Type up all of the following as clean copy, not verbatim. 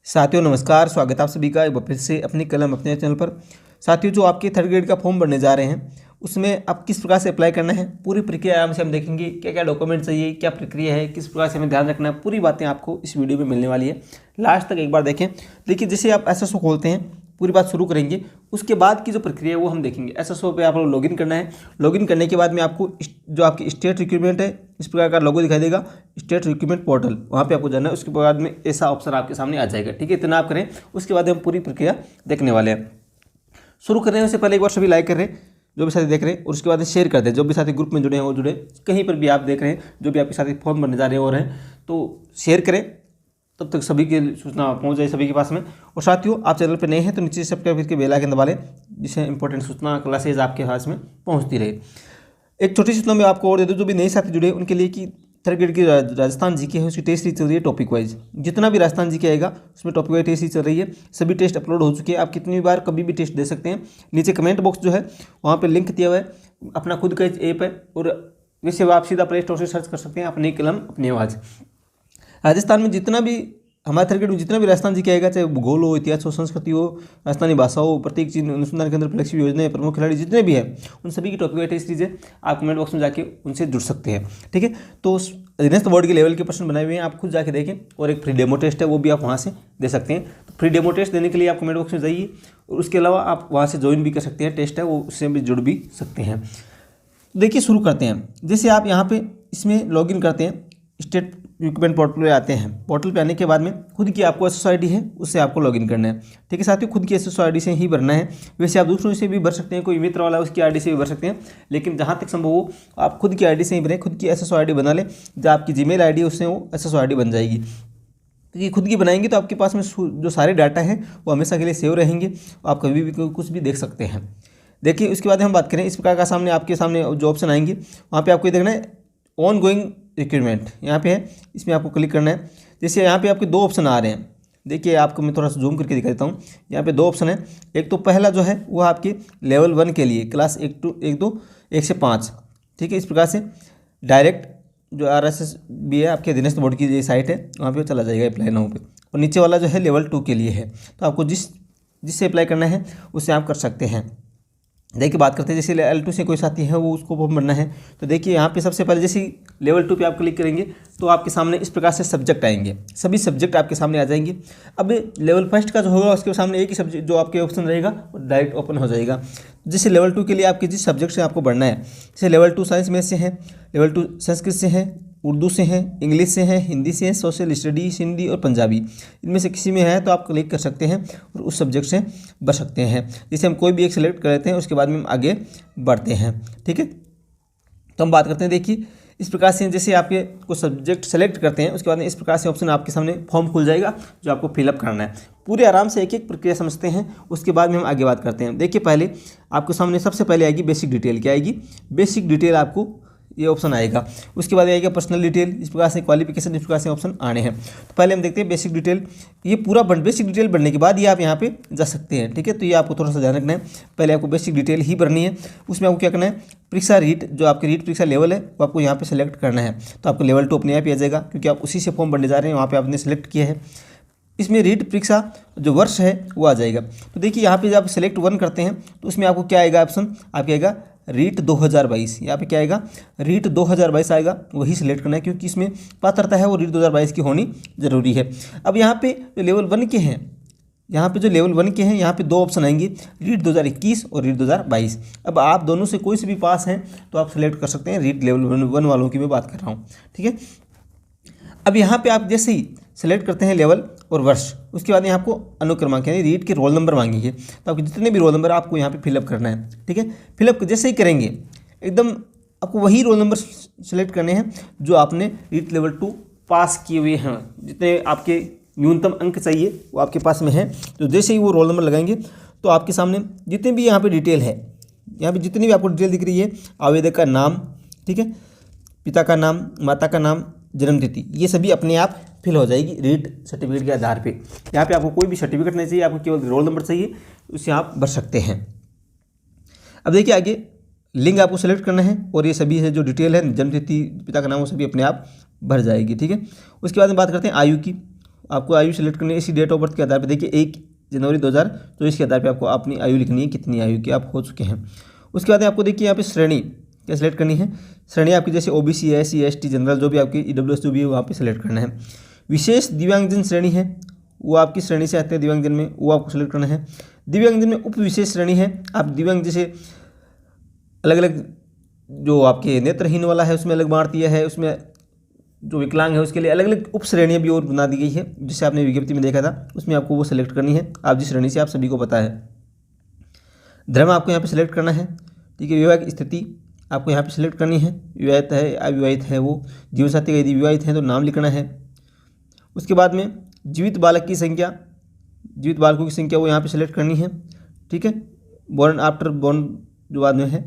साथियों नमस्कार, स्वागत है आप सभी का एक बार फिर से अपनी कलम अपने चैनल पर। साथियों, जो आपके थर्ड ग्रेड का फॉर्म भरने जा रहे हैं उसमें आप किस प्रकार से अप्लाई करना है, पूरी प्रक्रिया आराम से हम देखेंगे। क्या क्या डॉक्यूमेंट चाहिए, क्या प्रक्रिया है, किस प्रकार से हमें ध्यान रखना है, पूरी बातें आपको इस वीडियो में मिलने वाली है। लास्ट तक एक बार देखें। देखिए, जैसे आप एसएसओ खोलते हैं, पूरी बात शुरू करेंगे, उसके बाद की जो प्रक्रिया है वो हम देखेंगे। एसएसओ पे आप लोग लॉगिन करना है। लॉगिन करने के बाद में आपको जो आपकी स्टेट रिक्रूटमेंट है, इस प्रकार का लोगो दिखाई देगा, स्टेट रिक्रूटमेंट पोर्टल, वहाँ पे आपको जाना है। उसके बाद में ऐसा ऑप्शन आपके सामने आ जाएगा। ठीक है, इतना आप करें, उसके बाद हम पूरी प्रक्रिया देखने वाले हैं। शुरू करने से पहले एक बार सभी लाइक कर रहे हैं जो भी साथी देख रहे हैं, और उसके बाद शेयर कर दें। जो भी साथी ग्रुप में जुड़े हैं वो जुड़े, कहीं पर भी आप देख रहे हैं, जो भी आपके साथी फॉर्म भरने जा रहे हैं और हैं, तो शेयर करें, तब तक सभी की सूचना पहुंच जाए सभी के पास में। और साथियों, आप चैनल पर नए हैं तो नीचे सब्सक्राइब करके बेल आइकन दबा लें, जिससे इंपॉर्टेंट सूचना क्लासेज आपके पास में पहुंचती रहे। एक छोटी सूचना मैं आपको और दे दूं, जो भी नए साथी जुड़े उनके लिए कि थर्ड ग्रेड की राजस्थान जीके है उसकी टेस्ट सीरीज चल रही है टॉपिक वाइज। जितना भी राजस्थान जीके आएगा उसमें टॉपिक वाइज टेस्ट सीरीज चल रही है। सभी टेस्ट अपलोड हो चुके हैं, आप कितनी बार कभी भी टेस्ट दे सकते हैं। नीचे कमेंट बॉक्स जो है वहाँ पे लिंक दिया हुआ है, अपना खुद का ऐप है, और वैसे आप सीधा प्ले स्टोर से सर्च कर सकते हैं अपनी कलम अपनी आवाज़। राजस्थान में जितना भी हमारे थर्ड ग्रेड में जितना भी राजस्थान जी के आएगा, चाहे भूगोल हो, इतिहास हो, संस्कृति हो, राजस्थानी भाषा हो, प्रत्येक चीज अनुसंधान केंद्र, फ्लेक्सी योजना, प्रमुख खिलाड़ी जितने भी हैं, उन सभी की टॉपिक टेस्ट सीरीज है। आप कमेंट बॉक्स में जाके उनसे जुड़ सकते हैं। ठीक है, तो नेक्स्ट बोर्ड के लेवल के प्रश्न बनाए हुए हैं, आप खुद जाके देखें। और एक फ्री डेमो टेस्ट है, वो भी आप वहाँ से दे सकते हैं। तो फ्री डेमो टेस्ट देने के लिए आप कमेंट बॉक्स में जाइए, और उसके अलावा आप वहाँ से ज्वाइन भी कर सकते हैं। टेस्ट है वो, उससे भी जुड़ भी सकते हैं। देखिए, शुरू करते हैं। जैसे आप यहाँ पे इसमें लॉगिन करते हैं, स्टेट रिक्रूटमेंट पोर्टल पे आते हैं। पोर्टल पे आने के बाद में खुद की आपको एसएसओ आईडी है, उससे आपको लॉगिन करना है। ठीक है साथियों, खुद की एसएसओ आईडी से ही भरना है। वैसे आप दूसरों से भी भर सकते हैं, कोई मित्र वाला उसकी आईडी से भी भर सकते हैं, लेकिन जहाँ तक संभव हो आप खुद की आईडी से ही भरें। खुद की एसएसओ आईडी बना लें, जो आपकी जीमेल आईडी है उससे वो एसएसओ आईडी बन जाएगी। क्योंकि खुद की बनाएंगे तो आपके पास में जो सारे डाटा हैं वो हमेशा के लिए सेव रहेंगे, आप कभी भी कुछ भी देख सकते हैं। देखिए, उसके बाद हम बात करें, इस प्रकार का सामने आपके सामने जो ऑप्शन आएंगे, वहाँ पे आपको देखना है ऑन गोइंग रिक्रूटमेंट, यहाँ पे है, इसमें आपको क्लिक करना है। जैसे यहाँ पे आपके दो ऑप्शन आ रहे हैं। देखिए, आपको मैं थोड़ा सा जूम करके दिखा देता हूँ। यहाँ पे दो ऑप्शन है। एक तो पहला जो है वो आपके लेवल 1 के लिए, क्लास 1 से 5। ठीक है, इस प्रकार से डायरेक्ट जो RSS भी है आपके अधीनस्थ बोर्ड की जो साइट है वहाँ पे चला जाएगा अप्लाई नाउ पे। और नीचे वाला जो है लेवल 2 के लिए है, तो आपको जिससे अप्लाई करना है उससे आप कर सकते हैं। देखिए, बात करते हैं, जैसे L2 से कोई साथी है वो उसको फॉर्म भरना है, तो देखिए यहाँ पे सबसे पहले जैसे लेवल 2 पे आप क्लिक करेंगे तो आपके सामने इस प्रकार से सब्जेक्ट आएंगे, सभी सब्जेक्ट आपके सामने आ जाएंगे। अब लेवल 1 का जो होगा उसके सामने एक ही सब्जेक्ट जो आपके ऑप्शन रहेगा वो डायरेक्ट ओपन हो जाएगा। जैसे लेवल 2 के लिए आपके जिस सब्जेक्ट से आपको भरना है, जैसे लेवल 2 साइंस में से है, लेवल 2 संस्कृत से है, उर्दू से है, इंग्लिश से है, हिंदी से है, सोशल स्टडीज, हिंदी और पंजाबी, इनमें से किसी में है तो आप क्लिक कर सकते हैं और उस सब्जेक्ट से भर सकते हैं। जैसे हम कोई भी एक सेलेक्ट कर लेते हैं, उसके बाद में हम आगे बढ़ते हैं। ठीक है, तो हम बात करते हैं। देखिए, इस प्रकार से जैसे आपके कुछ सब्जेक्ट सेलेक्ट करते हैं, उसके बाद में इस प्रकार से ऑप्शन आपके सामने फॉर्म खुल जाएगा जो आपको फिलअप करना है। पूरे आराम से एक एक प्रक्रिया समझते हैं, उसके बाद में हम आगे बात करते हैं। देखिए, पहले आपके सामने सबसे पहले आएगी बेसिक डिटेल। क्या आएगी? बेसिक डिटेल, आपको ये ऑप्शन आएगा। उसके बाद आएगा पर्सनल डिटेल, इस प्रकार से क्वालिफिकेशन, इस प्रकार से ऑप्शन आने हैं। तो पहले हम देखते हैं बेसिक डिटेल। ये पूरा बेसिक डिटेल भरने के बाद ये आप यहाँ पे जा सकते हैं। ठीक है, तो ये आपको थोड़ा सा ध्यान रखना है, पहले आपको बेसिक डिटेल ही भरनी है। उसमें आपको क्या करना है, परीक्षा रीट, जो आपकी रीट परीक्षा लेवल है वो आपको यहाँ पे सेलेक्ट करना है। तो आपको लेवल 2 अपने आप ही आ जाएगा, क्योंकि आप उसी से फॉर्म भरने जा रहे हैं, वहाँ पे आपने सेलेक्ट किया है। इसमें रीट परीक्षा जो वर्ष है वो आ जाएगा। तो देखिए, यहाँ पे जब आप सेलेक्ट 1 करते हैं तो उसमें आपको क्या आएगा ऑप्शन, आपके आएगा रीट 2022। यहाँ पे क्या आएगा, रीट 2022 आएगा, वही सिलेक्ट करना है, क्योंकि इसमें पात्रता है वो रीट 2022 की होनी जरूरी है। अब यहाँ पे जो लेवल 1 के हैं, यहाँ पे जो लेवल 1 के हैं, यहाँ पे दो ऑप्शन आएंगे, रीट 2021 और रीट 2022। अब आप दोनों से कोई से भी पास हैं तो आप सेलेक्ट कर सकते हैं। रीट लेवल 1 वालों की मैं बात कर रहा हूँ। ठीक है, अब यहाँ पे आप जैसे ही सेलेक्ट करते हैं लेवल और वर्ष, उसके बाद यहाँ आपको अनुक्रमांक यानी रीट के रोल नंबर मांगेंगे। तो आपके जितने भी रोल नंबर आपको यहाँ पे फिलअप करना है। ठीक है, फिलअप जैसे ही करेंगे एकदम आपको वही रोल नंबर सेलेक्ट करने हैं जो आपने रीट लेवल 2 पास किए हुए हैं। जितने आपके न्यूनतम अंक चाहिए वो आपके पास में है। तो जैसे ही वो रोल नंबर लगाएंगे तो आपके सामने जितने भी यहाँ पर डिटेल है, यहाँ पर जितनी भी आपको डिटेल दिख रही है, आवेदक का नाम, ठीक है, पिता का नाम, माता का नाम, जन्म तिथि, ये सभी अपने आप फिल हो जाएगी रीट सर्टिफिकेट के आधार पे। यहाँ पे आपको कोई भी सर्टिफिकेट नहीं चाहिए, आपको केवल रोल नंबर चाहिए, उससे आप भर सकते हैं। अब देखिए, आगे लिंग आपको सेलेक्ट करना है, और ये सभी है जो डिटेल है, जन्म तिथि, पिता का नाम, वो सभी अपने आप भर जाएगी। ठीक है, उसके बाद में बात करते हैं आयु की। आपको आयु सेलेक्ट करनी है इसी डेट ऑफ बर्थ के आधार पर। देखिए 1 जनवरी 2024 के आधार पर आपको अपनी आयु लिखनी है, कितनी आयु के आप हो चुके हैं। उसके बाद आपको देखिए यहाँ पे श्रेणी क्या सेलेक्ट करनी है। श्रेणी आपकी जैसे ओबीसी, एससी, एसटी, जनरल जो भी आपकी ईडब्ल्यूएस जो भी है वहाँ पे सेलेक्ट करना है। विशेष दिव्यांगजन श्रेणी है, वो आपकी श्रेणी से आते हैं दिव्यांगजन में, वो आपको सेलेक्ट करना है। दिव्यांगजन में उप विशेष श्रेणी है, आप दिव्यांग जैसे अलग अलग जो आपके नेत्रहीन वाला है उसमें अलग बांट दिया है, उसमें जो विकलांग है उसके लिए अलग अलग उप श्रेणियाँ भी और बना दी गई है, जिसे आपने विज्ञप्ति में देखा था, उसमें आपको वो सेलेक्ट करनी है आप जिस श्रेणी से आप सभी को पता है। धर्म आपको यहाँ पे सेलेक्ट करना है, ठीक है। विवाह की स्थिति आपको यहाँ पे सेलेक्ट करनी है, विवाहित है अविवाहित है वो। जीवन साथी का यदि विवाहित है तो नाम लिखना है। उसके बाद में जीवित बालक की संख्या, जीवित बालकों की संख्या वो यहाँ पे सेलेक्ट करनी है, ठीक है। बोर्न आफ्टर बोर्न जो बाद में है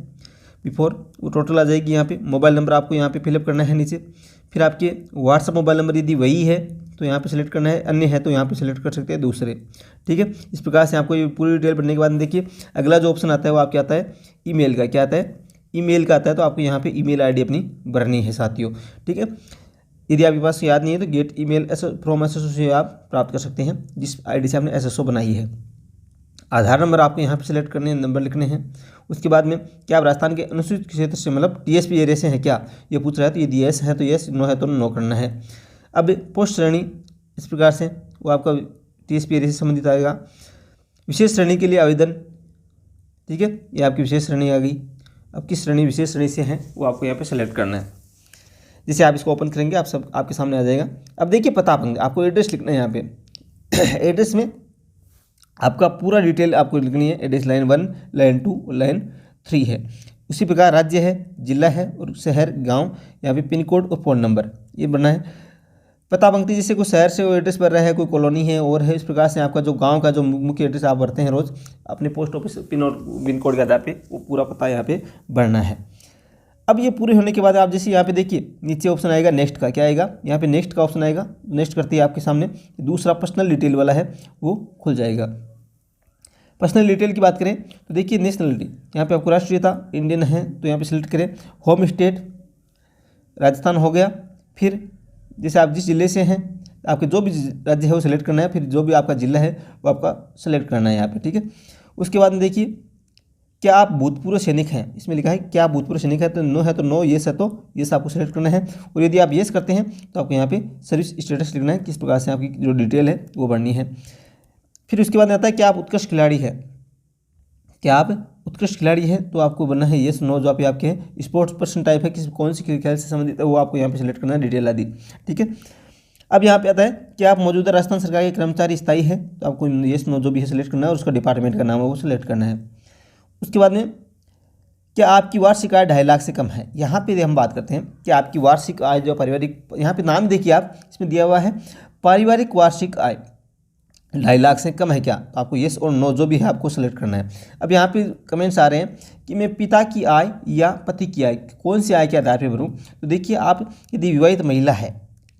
बिफोर वो टोटल आ जाएगी यहाँ पे। मोबाइल नंबर आपको यहाँ पे फिलअप करना है नीचे। फिर आपके व्हाट्सअप मोबाइल नंबर यदि वही है तो यहाँ पे सेलेक्ट करना है, अन्य है तो यहाँ पे सेलेक्ट कर सकते हैं दूसरे, ठीक है। इस प्रकार से आपको ये पूरी डिटेल भरने के बाद में देखिए अगला जो ऑप्शन आता है वो आपके आता है ईमेल का। क्या आता है? ईमेल का आता है। तो आपको यहाँ पे ईमेल आईडी अपनी भरनी है साथियों, ठीक है। यदि आपके पास याद नहीं है तो गेट ईमेल फ्रॉम एसएसओ से आप प्राप्त कर सकते हैं, जिस आईडी से आपने एसएसओ बनाई है। आधार नंबर आपको यहाँ पे सेलेक्ट करने हैं, नंबर लिखने हैं। उसके बाद में क्या आप राजस्थान के अनुसूचित क्षेत्र से मतलब टीएसपी एरिया से हैं क्या, ये पूछ रहा है। तो यदि यस है तो यस, नो है तो नो करना है। अब पोस्ट श्रेणी इस प्रकार से वो आपका टीएसपी एरिया से संबंधित आएगा। विशेष श्रेणी के लिए आवेदन, ठीक है, ये आपकी विशेष श्रेणी आ गई। अब किस श्रेणी विशेष श्रेणी से हैं वो आपको यहाँ पे सेलेक्ट करना है। जैसे आप इसको ओपन करेंगे आप सब आपके सामने आ जाएगा। अब देखिए पता पंक्ति, आपको एड्रेस लिखना है यहाँ पे। एड्रेस में आपका पूरा डिटेल आपको लिखनी है। एड्रेस लाइन 1, लाइन 2, लाइन 3 है। उसी प्रकार राज्य है, जिला है और शहर, गांव, यहाँ पे पिन कोड और फ़ोन नंबर ये बनना है। पता पंक्ति जैसे कोई शहर से वो एड्रेस भर रहा है, कोई कॉलोनी है और है, इस प्रकार से आपका जो गांव का जो मुख्य एड्रेस आप भरते हैं रोज़ अपने पोस्ट ऑफिस पिन और पिन कोड के आधार पे वो पूरा पता यहाँ पे भरना है। अब ये पूरे होने के बाद आप जैसे यहाँ पे देखिए नीचे ऑप्शन आएगा नेक्स्ट का। क्या आएगा? यहाँ पे नेक्स्ट का ऑप्शन आएगा। नेक्स्ट करते ही आपके सामने दूसरा पर्सनल डिटेल वाला है वो खुल जाएगा। पर्सनल डिटेल की बात करें तो देखिए नेशनलिटी, यहाँ पे आपको राष्ट्रीयता इंडियन है तो यहाँ पे सिलेक्ट करें। होम स्टेट राजस्थान हो गया। फिर जैसे आप जिस जिले से हैं आपके जो भी राज्य है वो सिलेक्ट करना है, फिर जो भी आपका जिला है वो आपका सेलेक्ट करना है यहाँ पे, ठीक है। उसके बाद में देखिए क्या आप भूतपूर्व सैनिक हैं, इसमें लिखा है क्या आप भूतपूर्व सैनिक है तो नो है तो नो, येस है तो येस आपको सेलेक्ट करना है। और यदि आप येस करते हैं तो आपको यहाँ पे सर्विस स्टेटस लिखना है, किस प्रकार से आपकी जो डिटेल है वो भरनी है। फिर उसके बाद आता है क्या आप उत्कृष्ट खिलाड़ी है। क्या आप उत्कृष्ट खिलाड़ी है तो आपको बनना है येस नो, जो आपके हैं। स्पोर्ट्स पर्सन टाइप है, किस कौन सी खेल से संबंधित है वो आपको यहाँ पे सेलेक्ट करना है, डिटेल आदि, ठीक है। अब यहाँ पे आता है कि आप मौजूदा राजस्थान सरकार के कर्मचारी स्थायी है तो आपको येस नो जो भी है सेलेक्ट करना है और उसका डिपार्टमेंट का नाम है वो सेलेक्ट करना है। उसके बाद में क्या आपकी वार्षिक आय 2.5 लाख से कम है। यहाँ पे हम बात करते हैं कि आपकी वार्षिक आय जो पारिवारिक, यहाँ पे नाम देखिए आप इसमें दिया हुआ है पारिवारिक वार्षिक आय 2.5 लाख से कम है क्या, तो आपको येस और नो जो भी है आपको सेलेक्ट करना है। अब यहाँ पे कमेंट्स आ रहे हैं कि मैं पिता की आय या पति की आय कौन सी आय के आधार पर भरूँ। तो देखिए आप यदि विवाहित महिला है,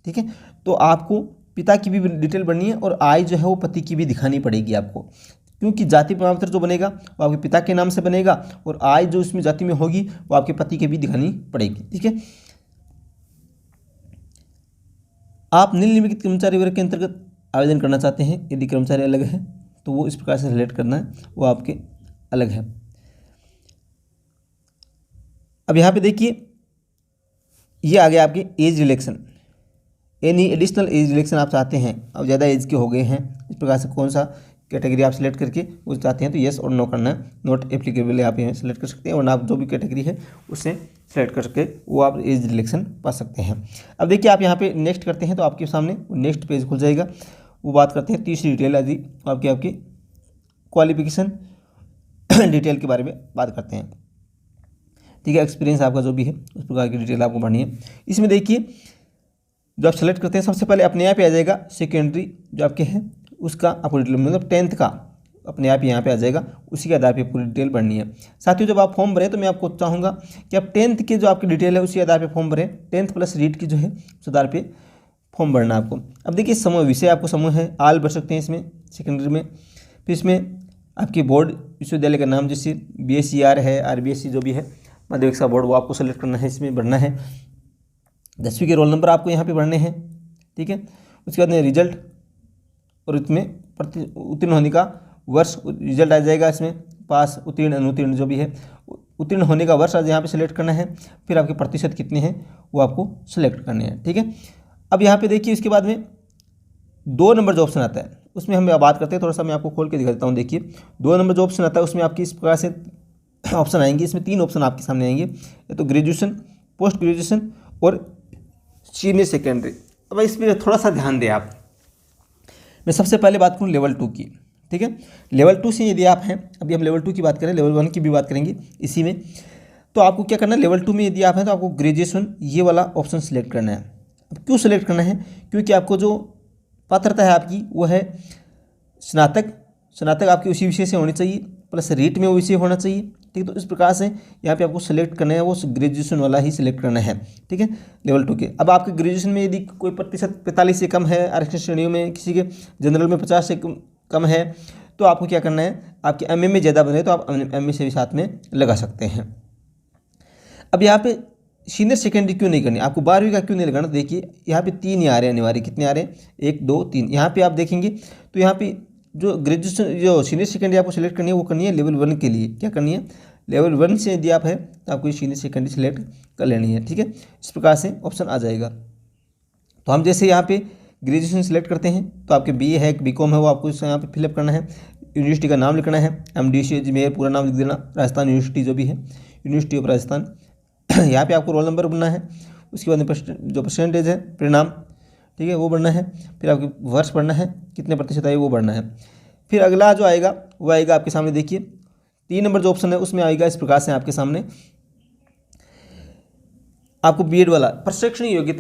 ठीक है, तो आपको पिता की भी डिटेल बननी है और आय जो है वो पति की भी दिखानी पड़ेगी आपको, क्योंकि जाति प्रमाण पत्र जो बनेगा वो आपके पिता के नाम से बनेगा और आय जो इसमें जाति में होगी वो आपके पति के भी दिखानी पड़ेगी, ठीक है। आप निम्नलिखित कर्मचारी वर्ग के अंतर्गत आवेदन करना चाहते हैं, यदि कर्मचारी अलग है तो वो इस प्रकार से सिलेक्ट करना है, वो आपके अलग है। अब यहाँ पे देखिए ये आ गया आपके age relaxation, any additional age relaxation आप चाहते हैं, अब ज़्यादा एज के हो गए हैं, इस प्रकार से कौन सा कैटेगरी आप सिलेक्ट करके वो चाहते हैं तो येस और नो करना है। नॉट एप्लीकेबल आप यहाँ सेलेक्ट कर सकते हैं और आप जो भी कैटेगरी है उससे सेलेक्ट कर सके वो आप एज रिलेक्शन पा सकते हैं। अब देखिए आप यहाँ पे नेक्स्ट करते हैं तो आपके सामने नेक्स्ट पेज खुल जाएगा। वो बात करते हैं तीसरी डिटेल आदि आपकी क्वालिफिकेशन डिटेल के बारे में बात करते हैं, ठीक है। एक्सपीरियंस आपका जो भी है उस प्रकार की डिटेल आपको भरनी है। इसमें देखिए जो आप सेलेक्ट करते हैं सबसे पहले अपने आप ही आ जाएगा सेकेंडरी जो आपके हैं उसका आपको डिटेल, मतलब 10th का अपने आप यहाँ पे आ जाएगा, उसी के आधार पे पूरी डिटेल भरनी है। साथियों जब आप फॉर्म भरें तो मैं आपको चाहूँगा कि आप 10th के जो आपकी डिटेल है उसी आधार पे फॉर्म भरें। 10th प्लस रीड की जो है उस आधार पे फॉर्म भरना आपको। अब देखिए समूह विषय आपको समूह है आल भर सकते हैं इसमें सेकेंडरी में। फिर इसमें आपकी बोर्ड विश्वविद्यालय का नाम जैसे BSER है, RBSE जो भी है माध्यमिक शिक्षा बोर्ड वो आपको सेलेक्ट करना है, इसमें भरना है। 10वीं के रोल नंबर आपको यहाँ पे भरने हैं, ठीक है। उसके बाद में रिजल्ट और इसमें उत्तीर्ण होने का वर्ष रिजल्ट आ जाएगा। इसमें पास, उत्तीर्ण, अनुत्तीर्ण जो भी है, उत्तीर्ण होने का वर्ष आज यहाँ पे सिलेक्ट करना है। फिर आपके प्रतिशत कितने हैं वो आपको सिलेक्ट करने हैं, ठीक है। अब यहाँ पे देखिए इसके बाद में 2 नंबर जो ऑप्शन आता है उसमें हम बात करते हैं। थोड़ा सा मैं आपको खोल के दिखा देता हूँ। देखिए 2 नंबर जो ऑप्शन आता है उसमें आपकी इस प्रकार से ऑप्शन आएंगे। इसमें 3 ऑप्शन आपके सामने आएंगे, या तो ग्रेजुएशन, पोस्ट ग्रेजुएशन और सीनियर सेकेंडरी। अब इसमें थोड़ा सा ध्यान दें आप। मैं सबसे पहले बात करूँ लेवल 2 की, ठीक है। लेवल 2 से यदि आप हैं, अभी हम लेवल 2 की बात करें, लेवल 1 की भी बात करेंगे इसी में। तो आपको क्या करना है, लेवल 2 में यदि आप हैं तो आपको ग्रेजुएशन ये वाला ऑप्शन सेलेक्ट करना है। अब क्यों सेलेक्ट करना है, क्योंकि आपको जो पात्रता है आपकी वो है स्नातक आपकी उसी विषय से होनी चाहिए, प्लस रीट में वो विषय होना चाहिए, ठीक है। तो इस प्रकार से यहाँ पे आपको सेलेक्ट करना है, वो ग्रेजुएशन वाला ही सिलेक्ट करना है, ठीक है, लेवल 2 के। अब आपके ग्रेजुएशन में यदि कोई प्रतिशत 45 से कम है, आरक्षण श्रेणियों में किसी के जनरल में 50 से कम है, तो आपको क्या करना है, आपके एमए में ज़्यादा बने तो आप एमए से भी साथ में लगा सकते हैं। अब यहाँ पे सीनियर सेकेंडरी क्यों नहीं करनी, आपको 12वीं का क्यों नहीं लगाना। देखिए यहाँ पे 3 आ रहे हैं अनिवार्य, कितने आ रहे हैं, 1 2 3। यहाँ पे आप देखेंगे तो यहाँ पे जो ग्रेजुएशन जो सीनियर सेकेंडरी आपको सिलेक्ट करनी है वो करनी है लेवल 1 के लिए। क्या करनी है, लेवल 1 से यदि आप है तो आपको सीनियर सेकेंडरी सेलेक्ट कर लेनी है, ठीक है। इस प्रकार से ऑप्शन आ जाएगा। तो हम जैसे यहाँ पे ग्रेजुएशन सेलेक्ट करते हैं तो आपके BA है, BCom है, वो आपको यहाँ पे फिलअप करना है। यूनिवर्सिटी का नाम लिखना है, MDC अजमेर पूरा नाम लिख देना, राजस्थान यूनिवर्सिटी जो भी है, यूनिवर्सिटी ऑफ राजस्थान। यहाँ पे आपको रोल नंबर भरना है। उसके बाद में जो परसेंटेज है, परिणाम, ठीक है, वो भरना है। फिर आपके वर्ष भरना है, कितने प्रतिशत आए वो भरना है। फिर अगला जो आएगा वो आएगा आपके सामने, देखिए 3 नंबर जो ऑप्शन है उसमें आएगा इस प्रकार से आपके सामने, आपको B.Ed वाला प्रशिक्षण योग्यता